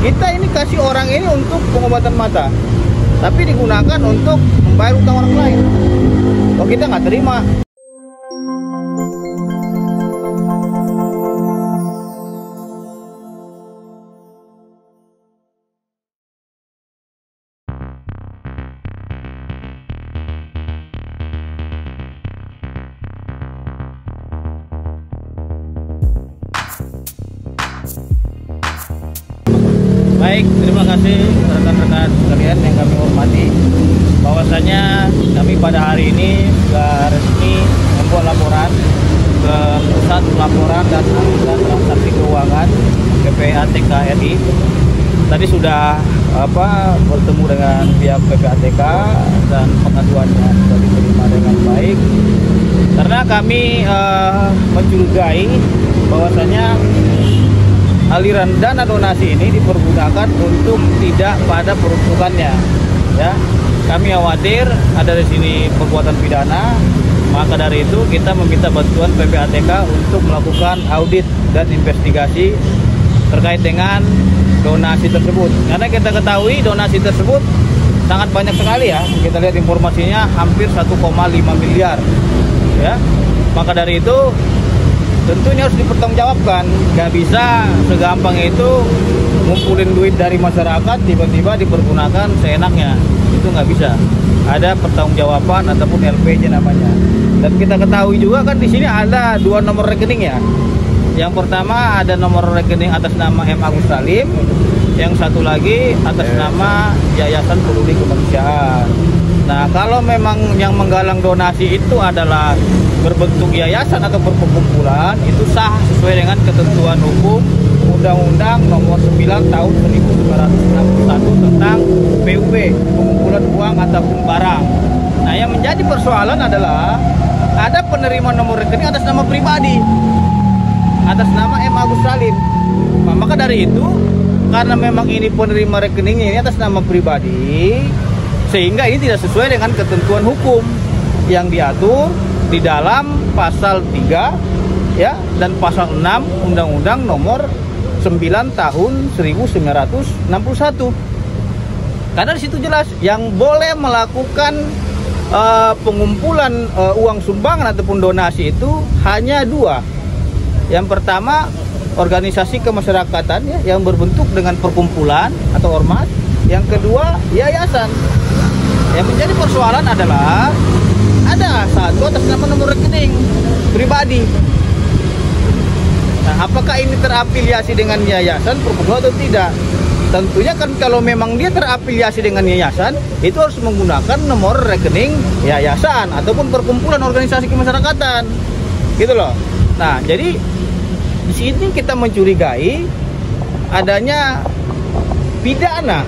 kita ini kasih orang ini untuk pengobatan mata, tapi digunakan untuk membayar utang orang lain. Oh, kita nggak terima. Baik, terima kasih rekan-rekan sekalian yang kami hormati. Bahwasanya kami pada hari ini sudah resmi membuat laporan ke Pusat Pelaporan dan Analisis Transaksi Keuangan PPATK RI. Tadi sudah bertemu dengan pihak PPATK dan pengaduannya sudah diterima dengan baik. Karena kami mencurigai bahwasanya aliran dana donasi ini dipergunakan untuk tidak pada peruntukannya, ya. Kami khawatir ada di sini perbuatan pidana, maka dari itu kita meminta bantuan PPATK untuk melakukan audit dan investigasi terkait dengan donasi tersebut. Karena kita ketahui donasi tersebut sangat banyak sekali, ya. Kita lihat informasinya hampir 1,5 miliar, ya. Maka dari itu tentu ini harus dipertanggungjawabkan. Nggak bisa segampang itu ngumpulin duit dari masyarakat tiba-tiba dipergunakan seenaknya. Itu nggak bisa. Ada pertanggungjawaban ataupun LPJ namanya. Dan kita ketahui juga kan di sini ada 2 nomor rekening, ya. Yang pertama ada nomor rekening atas nama M. Agus Salim, yang satu lagi atas nama Yayasan Peduli Kemanusiaan. Nah, kalau memang yang menggalang donasi itu adalah berbentuk yayasan atau perkumpulan, itu sah sesuai dengan ketentuan hukum Undang-Undang Nomor 9 Tahun 1961 tentang PUB, pengumpulan uang ataupun barang. Nah, yang menjadi persoalan adalah ada penerima nomor rekening atas nama pribadi, atas nama M. Agus Salim. Nah, maka dari itu, karena memang ini penerima rekeningnya ini atas nama pribadi, sehingga ini tidak sesuai dengan ketentuan hukum yang diatur di dalam pasal 3, ya, dan pasal 6 Undang-Undang Nomor 9 Tahun 1961. Karena di situ jelas yang boleh melakukan pengumpulan uang sumbangan ataupun donasi itu hanya 2. Yang pertama, organisasi kemasyarakatan, ya, yang berbentuk dengan perkumpulan atau ormas. Yang kedua, yayasan. Yang menjadi persoalan adalah ada satu atas nama nomor rekening pribadi. Nah, apakah ini terafiliasi dengan yayasan, perkumpulan atau tidak? Tentunya kan kalau memang dia terafiliasi dengan yayasan, itu harus menggunakan nomor rekening yayasan ataupun perkumpulan organisasi kemasyarakatan. Gitu loh. Nah, jadi di sini kita mencurigai adanya pidana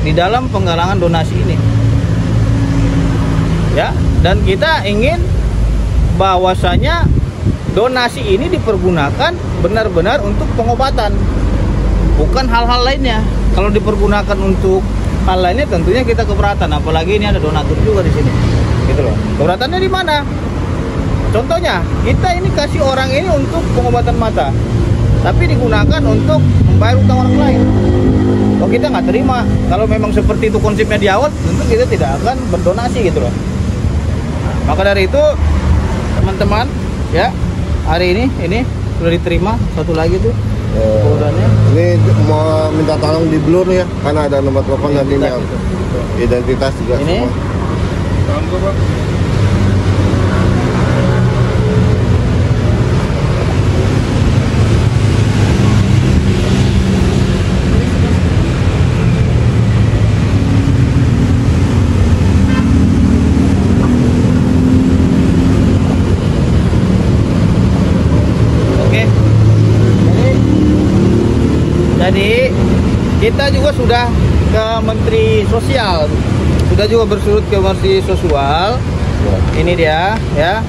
di dalam penggalangan donasi ini, ya. Dan kita ingin bahwasanya donasi ini dipergunakan benar-benar untuk pengobatan, bukan hal-hal lainnya. Kalau dipergunakan untuk hal lainnya tentunya kita keberatan, apalagi ini ada donatur juga di sini, gitu loh. Keberatannya di mana? Contohnya, kita ini kasih orang ini untuk pengobatan mata, tapi digunakan untuk membayar utang orang lain. Oh, kita nggak terima. Kalau memang seperti itu konsepnya di awal, tentu kita tidak akan berdonasi, gitu loh. Maka dari itu, teman-teman, ya, hari ini sudah diterima satu lagi tuh. Ini mau minta tolong di blur, ya, karena ada nomor telepon dan email, identitas juga. Ini. Semua. Jadi kita juga sudah ke Menteri Sosial, sudah juga bersurut ke Menteri Sosial. Ini dia, ya,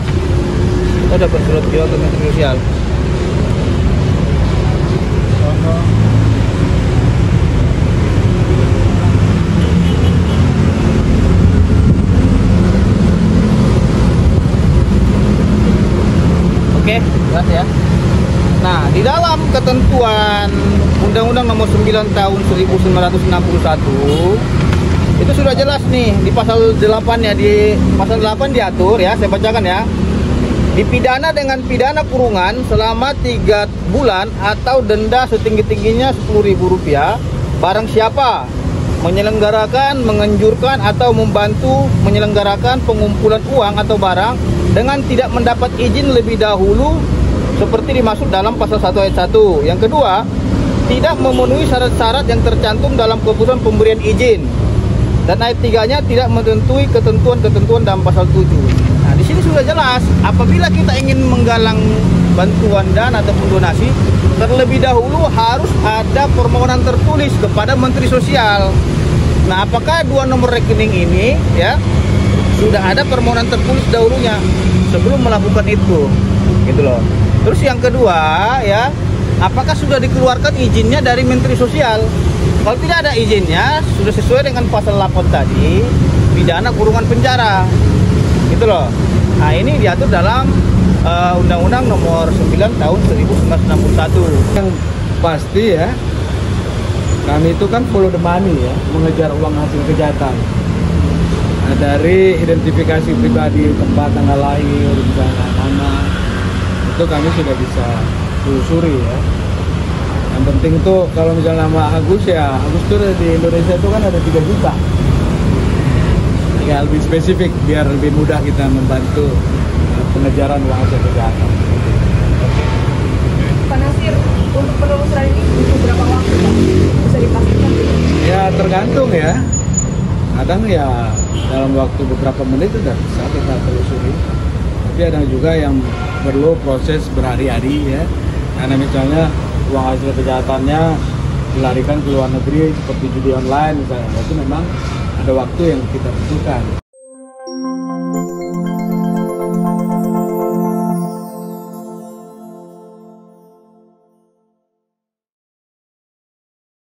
kita sudah bersurut juga ke Menteri Sosial. Oke, jelas ya. Nah, di dalam ketentuan Undang-Undang Nomor 9 Tahun 1961 itu sudah jelas nih di pasal 8-nya, di pasal 8 diatur ya, saya bacakan ya. Dipidana dengan pidana kurungan selama 3 bulan atau denda setinggi-tingginya Rp10.000 barang siapa menyelenggarakan, menganjurkan atau membantu menyelenggarakan pengumpulan uang atau barang dengan tidak mendapat izin lebih dahulu seperti dimaksud dalam pasal 1 ayat 1. Yang kedua, tidak memenuhi syarat-syarat yang tercantum dalam keputusan pemberian izin. Dan ayat 3-nya tidak menentuhi ketentuan-ketentuan dalam pasal 7. Nah, di sini sudah jelas, apabila kita ingin menggalang bantuan dana ataupun donasi, terlebih dahulu harus ada permohonan tertulis kepada Menteri Sosial. Nah, apakah 2 nomor rekening ini ya sudah ada permohonan tertulis dahulunya sebelum melakukan itu, gitu loh. Terus yang kedua ya, apakah sudah dikeluarkan izinnya dari Menteri Sosial? Kalau tidak ada izinnya, sudah sesuai dengan pasal 8 tadi, pidana kurungan penjara, gitu loh. Nah, ini diatur dalam Undang-Undang Nomor 9 Tahun 1961. Yang pasti ya, kami itu kan follow the money ya, mengejar uang hasil kejahatan. Nah, dari identifikasi pribadi, tempat, tanggal lahir, misalnya nama, itu kami sudah bisa telusuri ya. Yang penting tuh kalau misalnya nama Agus ya, Agus tuh di Indonesia itu kan ada 3 juta. Ya lebih spesifik biar lebih mudah kita membantu pengejaran uang hasil kejahatan. Pak Nasir, untuk penelusuran ini butuh berapa waktu Pak? Bisa dipastikan? Ya tergantung ya. Kadang ya dalam waktu beberapa menit sudah bisa kita telusuri. Tapi ada juga yang perlu proses berhari-hari ya. Karena misalnya uang hasil kejahatannya dilarikan ke luar negeri seperti judi online misalnya, itu memang ada waktu yang kita butuhkan.